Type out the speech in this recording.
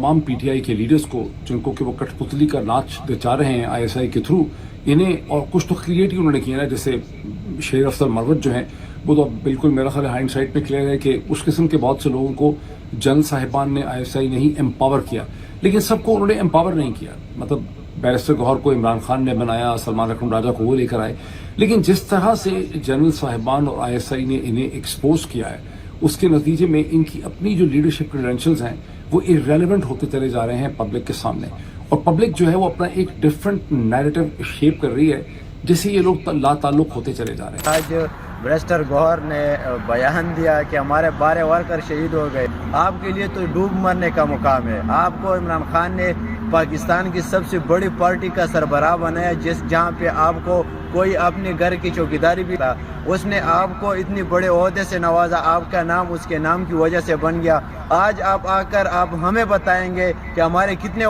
तमाम पीटीआई के लीडर्स को, जिनको कि वो कठपुतली का नाच नचा रहे हैं आईएसआई के थ्रू, इन्हें और कुछ तो क्रिएट ही उन्होंने किया ना, जैसे शेर अफसर मरवत जो हैं, वो तो बिल्कुल मेरा ख्याल हाइंड साइड में क्लियर है कि उस किस्म के बहुत से लोगों को जनरल साहिबान ने आईएसआई ने ही एम्पावर किया, लेकिन सबको उन्होंने एम्पावर नहीं किया। मतलब बैरिस्टर गौहर को इमरान खान ने बनाया, सलमान अकरम राजा को वो लेकर आए, लेकिन जिस तरह से जनरल साहिबान और आईएसआई ने इन्हें एक्सपोज किया है, उसके नतीजे में इनकी अपनी जो लीडरशिप क्रेडेंशियल्स हैं वो इररेलेवेंट होते चले जा रहे हैं पब्लिक के सामने, और पब्लिक जो है वो अपना एक डिफरेंट नैरेटिव शेप कर रही है, जिससे ये लोग लाताल्लुक होते चले जा रहे हैं। आज बैरिस्टर गौहर ने बयान दिया कि हमारे 12 वर्कर शहीद हो गए। आपके लिए तो डूब मरने का मुकाम है। आपको इमरान खान ने पाकिस्तान की सबसे बड़ी पार्टी का सरबराह बनाया, जहाँ पे आपको कोई अपने घर की चौकीदारी भी था, उसने आपको इतनी बड़े ओहदे से नवाजा, आपका नाम उसके नाम की वजह से बन गया। आज आप आकर आप हमें बताएंगे कि हमारे कितने